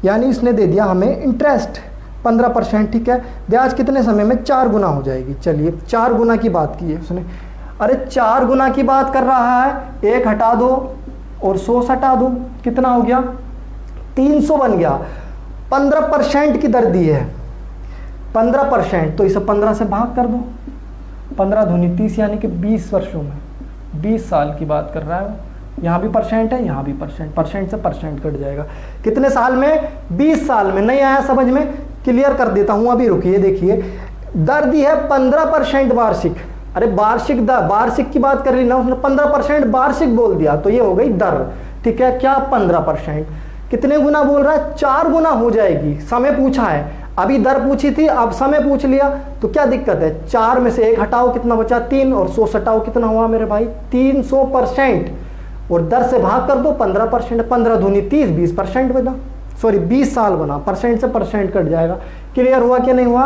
यानी इसने दे दिया हमें इंटरेस्ट 15%, ठीक है। ब्याज कितने समय में 4 गुना हो जाएगी। चलिए 4 गुना की बात की है उसने, अरे 4 गुना की बात कर रहा है, 1 हटा दो और 100 हटा दो, कितना हो गया 300 बन गया। 15% की दर दी है, 15%, तो इसे 15 से भाग कर दो, 15 दूनी 30, यानी कि 20 वर्षों में, 20 साल की बात कर रहा है। यहाँ भी परसेंट है, यहाँ भी परसेंट से परसेंट कट जाएगा। कितने साल में, 20 साल में। नहीं आया समझ में, क्लियर कर देता हूँ अभी, रुकिए। देखिए दर दी है 15% वार्षिक, अरे वार्षिक दर, वार्षिक की बात कर ली ना उसने, 15% वार्षिक बोल दिया तो ये हो गई दर, ठीक है। क्या 15%, कितने गुना बोल रहा है, 4 गुना हो जाएगी। समय पूछा है, अभी दर पूछी थी, अब समय पूछ लिया, तो क्या दिक्कत है। 4 में से 1 हटाओ, कितना बचा 3, और 100 हटाओ, कितना हुआ मेरे भाई 300%, और दर से भाग कर दो 15%, 15 दूनी 30, 20% बना, सॉरी 20 साल बना, परसेंट से परसेंट कट जाएगा। क्लियर हुआ कि नहीं हुआ,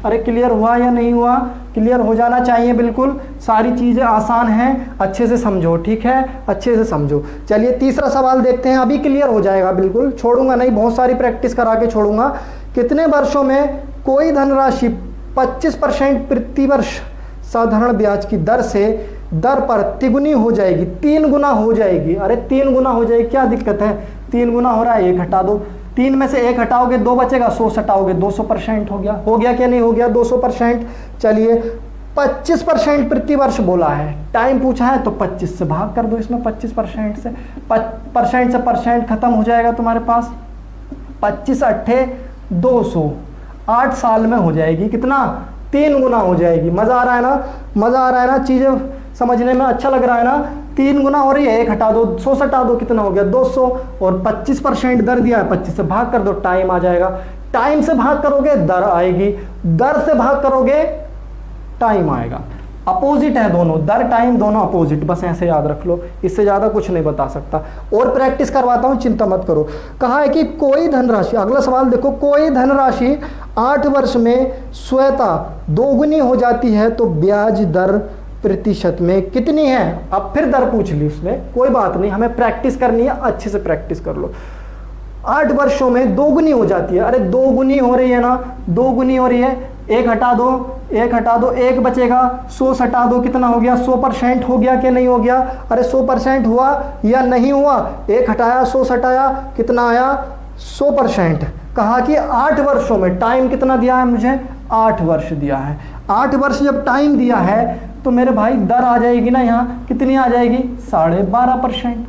अरे क्लियर हुआ या नहीं हुआ, क्लियर हो जाना चाहिए बिल्कुल। सारी चीज़ें आसान हैं, अच्छे से समझो, ठीक है, अच्छे से समझो। चलिए तीसरा सवाल देखते हैं, अभी क्लियर हो जाएगा बिल्कुल, छोड़ूंगा नहीं, बहुत सारी प्रैक्टिस करा के छोड़ूंगा। कितने वर्षों में कोई धनराशि 25% प्रति वर्ष साधारण ब्याज की दर से दर पर तिगुनी हो जाएगी, 3 गुना हो जाएगी। अरे 3 गुना हो जाएगी, क्या दिक्कत है, 3 गुना हो रहा है, 1 हटा दो, 3 में से 1 हटाओगे 2 बचेगा, 100 हटाओगे 200% हो गया क्या नहीं हो गया 200%। चलिए 25% प्रति वर्ष बोला है, टाइम पूछा है तो 25 से भाग कर दो इसमें, 25% से, परसेंट से परसेंट खत्म हो जाएगा तुम्हारे पास। 25 अट्ठे 200, 8 साल में हो जाएगी, कितना 3 गुना हो जाएगी। मजा आ रहा है ना, मजा आ रहा है ना, चीजें समझने में अच्छा लग रहा है ना। 3 गुना हो रही है, 1 हटा दो, 100 हटा दो, कितना हो गया 200, और 25% दर दिया है, 25 से भाग कर दो, टाइम आ जाएगा। टाइम से भाग करोगे दर आएगी, दर से भाग करोगे टाइम आएगा। अपोजिट है दोनों, दर टाइम दोनों अपोजिट, बस ऐसे याद रख लो, इससे ज्यादा कुछ नहीं बता सकता। और प्रैक्टिस करवाता हूं, चिंता मत करो। कहा है कि कोई धनराशि, अगला सवाल देखो, कोई धनराशि 8 वर्ष में स्वतः 2 गुनी हो जाती है तो ब्याज दर प्रतिशत में कितनी है। अब फिर दर पूछ ली उसने, कोई बात नहीं, हमें प्रैक्टिस करनी है, अच्छे से प्रैक्टिस कर लो। 8 वर्षों में 2 गुनी हो जाती है, अरे 2 गुनी हो रही है ना, 2 गुनी हो रही है, 1 हटा दो, 1 हटा दो, 1 बचेगा, 100 हटा दो, कितना हो गया 100% हो गया कि नहीं हो गया। अरे 100% हुआ या नहीं हुआ, 1 हटाया 100 हटाया, कितना आया 100%। कहा कि 8 वर्षों में, टाइम कितना दिया है मुझे 8 वर्ष दिया है, 8 वर्ष जब टाइम दिया है तो मेरे भाई दर आ जाएगी ना, यहाँ कितनी आ जाएगी 12.5%।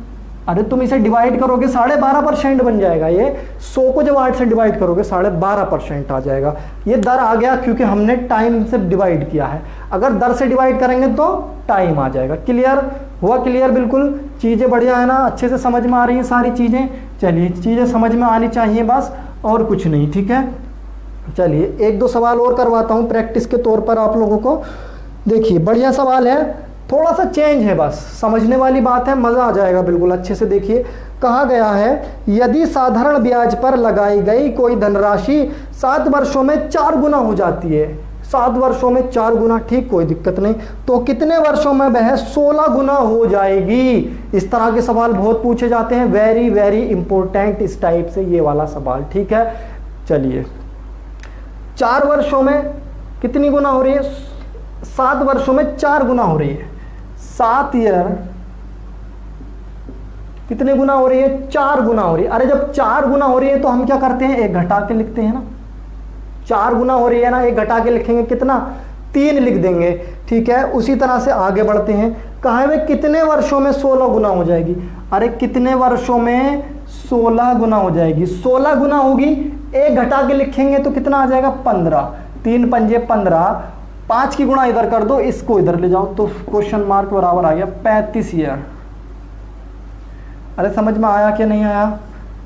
अरे तुम इसे डिवाइड करोगे 12.5% बन जाएगा, ये 100 को जब 8 से डिवाइड करोगे 12.5% आ जाएगा। ये दर आ गया क्योंकि हमने टाइम से डिवाइड किया है, अगर दर से डिवाइड करेंगे तो टाइम आ जाएगा। क्लियर हुआ, क्लियर बिल्कुल, चीज़ें बढ़िया है ना, अच्छे से समझ में आ रही हैं सारी चीज़ें। चलिए चीज़ें समझ में आनी चाहिए बस, और कुछ नहीं, ठीक है। चलिए 1-2 सवाल और करवाता हूँ प्रैक्टिस के तौर पर आप लोगों को। देखिए बढ़िया सवाल है, थोड़ा सा चेंज है, बस समझने वाली बात है, मज़ा आ जाएगा बिल्कुल, अच्छे से देखिए। कहा गया है यदि साधारण ब्याज पर लगाई गई कोई धनराशि 7 वर्षों में 4 गुना हो जाती है, 7 वर्षों में 4 गुना, ठीक, कोई दिक्कत नहीं, तो कितने वर्षों में वह 16 गुना हो जाएगी। इस तरह के सवाल बहुत पूछे जाते हैं, वेरी वेरी इंपॉर्टेंट इस टाइप से ये वाला सवाल, ठीक है। चलिए 4 वर्षों में कितनी गुना हो रही है, 7 वर्षों में 4 गुना हो रही है, 7 ईयर कितने गुना हो रही है 4 गुना हो रही है। अरे जब 4 गुना हो रही है तो हम क्या करते हैं, 1 घटा के लिखते हैं ना, 4 गुना हो रही है ना, 1 घटा के लिखेंगे, कितना 3 लिख देंगे, ठीक है। उसी तरह से आगे बढ़ते हैं, कहा है कितने वर्षों में 16 गुना हो जाएगी। अरे कितने वर्षों में 16 गुना हो जाएगी, 16 गुना होगी, 1 घटा के लिखेंगे तो कितना आ जाएगा 15, 3 पंजे 15, 5 की गुणा इधर कर दो, इसको इधर ले जाओ तो क्वेश्चन मार्क बराबर आ गया 35 ईयर। अरे समझ में आया कि नहीं आया,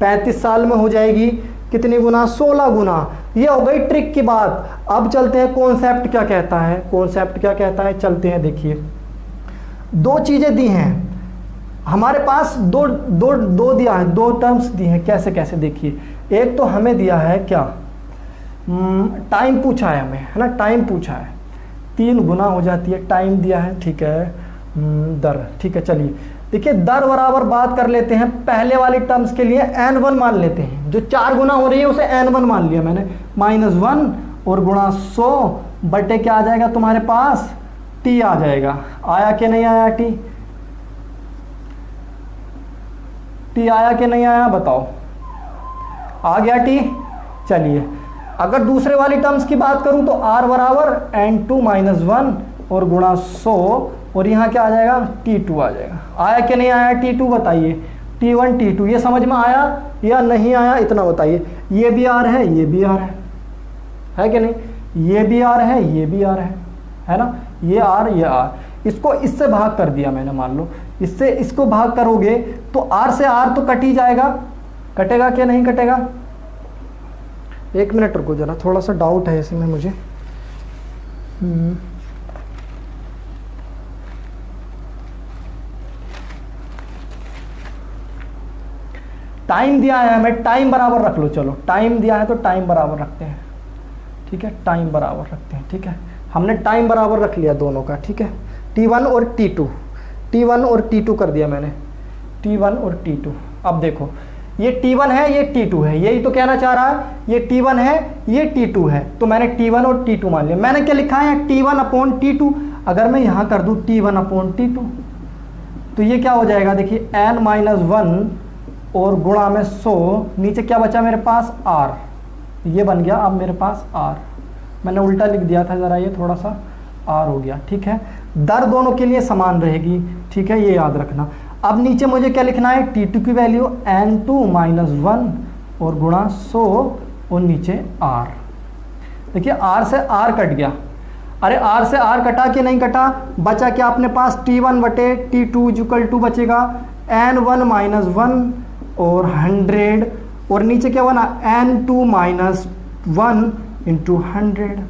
35 साल में हो जाएगी, कितनी गुना 16 गुना। ये हो गई ट्रिक की बात। अब चलते हैं कॉन्सेप्ट क्या कहता है, कॉन्सेप्ट क्या कहता है, चलते हैं। देखिए दो चीज़ें दी हैं हमारे पास, दो दो दो दिया है, दो टर्म्स दी हैं। कैसे कैसे देखिए, एक तो हमें दिया है क्या, टाइम पूछा है हमें, है ना, टाइम पूछा है, 3 गुना हो जाती है, टाइम दिया है, ठीक है, दर, ठीक है। चलिए देखिए, दर बराबर बात कर लेते हैं, पहले वाली टर्म्स के लिए n1 मान लेते हैं, जो 4 गुना हो रही है उसे n1 मान लिया मैंने, -1 और गुणा 100 बटे क्या आ जाएगा तुम्हारे पास, t आ जाएगा। आया कि नहीं आया t? t आया कि नहीं आया बताओ, आ गया t। चलिए अगर दूसरे वाली टर्म्स की बात करूं तो r बराबर n2 - 1 और गुणा 100 और यहाँ क्या आ जाएगा, t2 आ जाएगा। आया कि नहीं आया t2 बताइए, t1 t2 ये समझ में आया या नहीं आया इतना बताइए। ये भी r है, ये भी r है कि नहीं, ये भी r है, ये भी r है ना, ये r ये r, इसको इससे भाग कर दिया मैंने, मान लो इससे इसको भाग करोगे तो r से r तो कट ही जाएगा, कटेगा क्या नहीं कटेगा। एक मिनट रुको जरा, थोड़ा सा डाउट है इसमें मुझे। टाइम दिया है हमें, टाइम बराबर रख लो, चलो टाइम दिया है तो टाइम बराबर रखते हैं, ठीक है, टाइम बराबर रखते हैं, ठीक है। हमने टाइम बराबर रख लिया दोनों का, ठीक है, t1 और t2, t1 और t2 कर दिया मैंने, t1 और t2। अब देखो ये t1 है, ये t2 है, यही तो कहना चाह रहा है, ये t1 है, ये t2 है, तो मैंने t1 और t2 मान लिया। मैंने क्या लिखा है, t1/t2। अगर मैं यहाँ कर दूँ t1/t2 तो ये क्या हो जाएगा, देखिए n-1 और गुणा में 100, नीचे क्या बचा मेरे पास r, ये बन गया अब मेरे पास r, मैंने उल्टा लिख दिया था ज़रा, ये थोड़ा सा r हो गया, ठीक है। दर दोनों के लिए समान रहेगी, ठीक है, ये याद रखना। अब नीचे मुझे क्या लिखना है, t2 की वैल्यू n2 - 1 और गुणा 100 और नीचे r। देखिए r से r कट गया, अरे r से r कटा कि नहीं कटा, बचा क्या अपने पास, t1/t2 = बचेगा n1 - 1 और 100 और नीचे क्या बना, n2 - 1 × 100।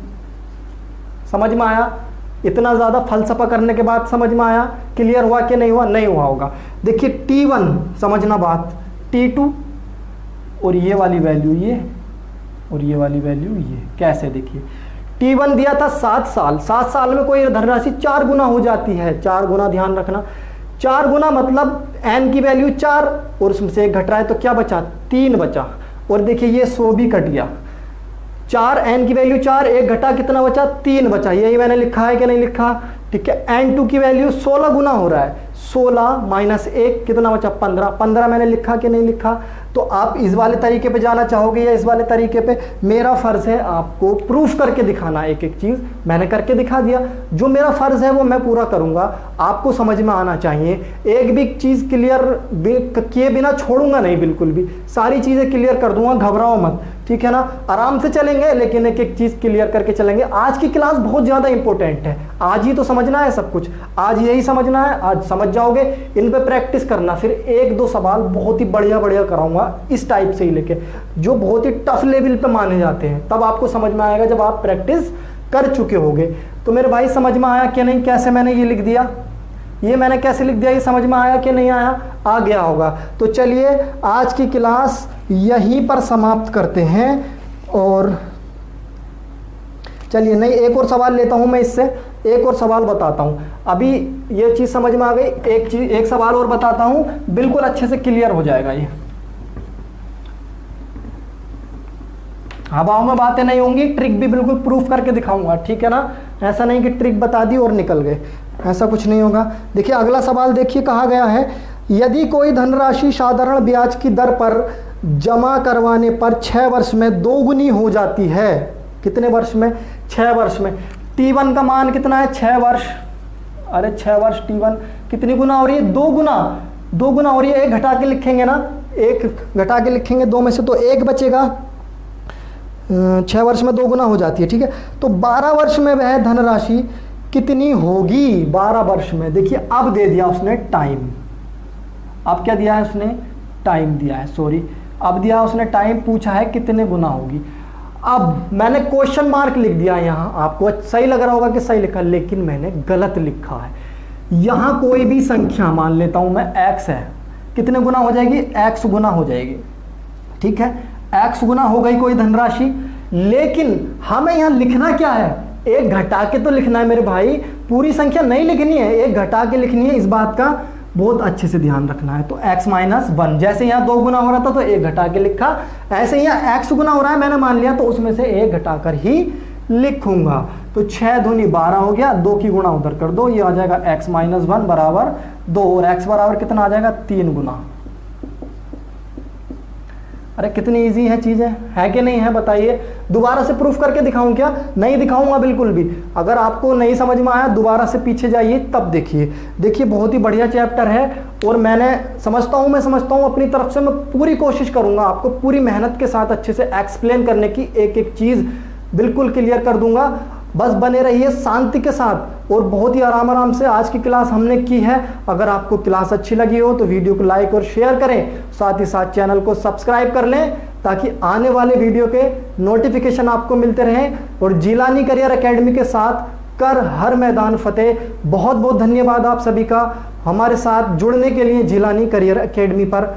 समझ में आया, इतना ज़्यादा फलसफा करने के बाद समझ में आया, क्लियर हुआ कि नहीं हुआ, नहीं हुआ होगा। देखिए t1 समझना बात, t2 और ये वाली वैल्यू ये और ये वाली वैल्यू ये, कैसे देखिए t1 दिया था 7 साल, 7 साल में कोई धनराशि 4 गुना हो जाती है, 4 गुना, ध्यान रखना 4 गुना मतलब n की वैल्यू 4 और उसमें से 1 घट रहा है तो क्या बचा, 3 बचा। और देखिए ये 100 भी कट गया, 4 n की वैल्यू 4, 1 घटा कितना बचा, 3 बचा, यही मैंने लिखा है कि नहीं लिखा, ठीक है। n2 की वैल्यू 16 गुना हो रहा है, 16 - 1 कितना बचा, 15, 15 मैंने लिखा कि नहीं लिखा। तो आप इस वाले तरीके पे जाना चाहोगे या इस वाले तरीके पे, मेरा फ़र्ज़ है आपको प्रूफ करके दिखाना, एक एक चीज़ मैंने करके दिखा दिया, जो मेरा फ़र्ज़ है वो मैं पूरा करूँगा, आपको समझ में आना चाहिए। एक भी चीज़ क्लियर किए बिना छोड़ूंगा नहीं, बिल्कुल भी सारी चीज़ें क्लियर कर दूंगा, घबराओ मत, ठीक है ना, आराम से चलेंगे लेकिन एक एक चीज़ क्लियर करके चलेंगे। आज की क्लास बहुत ज़्यादा इंपॉर्टेंट है, आज ही तो समझना है सब कुछ, आज यही समझना है, आज समझ जाओगे, इन पे प्रैक्टिस करना, फिर 1-2 सवाल बहुत ही बढ़िया बढ़िया कराऊंगा इस टाइप से ही लेके, जो बहुत ही टफ लेवल पे माने जाते हैं, तब आपको समझ में आएगा जब आप प्रैक्टिस कर चुके होगे। तो मेरे भाई समझ में आया कि नहीं, कैसे मैंने ये लिख दिया, ये मैंने कैसे लिख दिया, ये समझ में आया कि नहीं आया, आ गया होगा। तो चलिए आज की क्लास यहीं पर समाप्त करते हैं, और चलिए नहीं, एक और सवाल लेता हूं मैं, इससे एक और सवाल बताता हूं। अभी ये चीज़ समझ में आ गई, एक सवाल और बताता हूं, बिल्कुल अच्छे से क्लियर हो जाएगा ये, हवाओं में बातें नहीं होंगी, ट्रिक भी बिल्कुल प्रूफ करके दिखाऊंगा, ठीक है ना, ऐसा नहीं कि ट्रिक बता दी और निकल गए, ऐसा कुछ नहीं होगा। देखिए अगला सवाल देखिए, कहा गया है, यदि कोई धनराशि साधारण ब्याज की दर पर जमा करवाने पर 6 वर्ष में 2 गुनी हो जाती है, कितने वर्ष में, 6 वर्ष में। t1 का मान कितना है, 6 वर्ष, अरे 6 वर्ष t1 कितनी गुना हो रही है, 2 गुना, 2 गुना हो रही है, 1 घटा के लिखेंगे ना, 1 घटा के लिखेंगे 2 में से तो 1 बचेगा, 6 वर्ष में 2 गुना हो जाती है, ठीक है। तो 12 वर्ष में वह धनराशि कितनी होगी, 12 वर्ष में। देखिए अब दे दिया उसने टाइम, अब क्या दिया है उसने, टाइम दिया है, सॉरी अब दिया उसने टाइम, पूछा है कितने गुना होगी। अब मैंने क्वेश्चन मार्क लिख दिया यहाँ, आपको सही लग रहा होगा कि सही लिखा, लेकिन मैंने गलत लिखा है। यहां कोई भी संख्या मान लेता हूं मैं x है, कितने गुना हो जाएगी, x गुना हो जाएगी, ठीक है, x गुना हो गई कोई धनराशि। लेकिन हमें यहां लिखना क्या है, एक घटा के तो लिखना है मेरे भाई, पूरी संख्या नहीं लिखनी है, एक घटा के लिखनी है, इस बात का बहुत अच्छे से ध्यान रखना है। तो x माइनस 1, जैसे यहाँ 2 गुना हो रहा था तो एक घटा के लिखा, ऐसे यहाँ x गुना हो रहा है मैंने मान लिया तो उसमें से एक घटाकर ही लिखूंगा। तो 6 दूनी 12 हो गया, 2 की गुणा उधर कर दो, ये आ जाएगा x माइनस 1 बराबर 2, और x बराबर कितना आ जाएगा, 3 गुना। अरे कितनी इजी है चीजें, है कि नहीं है बताइए। दोबारा से प्रूफ करके दिखाऊं क्या, नहीं दिखाऊंगा बिल्कुल भी। अगर आपको नहीं समझ में आया दोबारा से पीछे जाइए तब देखिए। देखिए बहुत ही बढ़िया चैप्टर है, और मैं समझता हूं अपनी तरफ से मैं पूरी कोशिश करूंगा आपको पूरी मेहनत के साथ अच्छे से एक्सप्लेन करने की, एक एक चीज बिल्कुल क्लियर कर दूंगा। बस बने रहिए शांति के साथ, और बहुत ही आराम से आज की क्लास हमने की है। अगर आपको क्लास अच्छी लगी हो तो वीडियो को लाइक और शेयर करें, साथ ही साथ चैनल को सब्सक्राइब कर लें ताकि आने वाले वीडियो के नोटिफिकेशन आपको मिलते रहें। और जिलानी करियर एकेडमी के साथ कर हर मैदान फतेह। बहुत बहुत धन्यवाद आप सभी का हमारे साथ जुड़ने के लिए जिलानी करियर एकेडमी पर।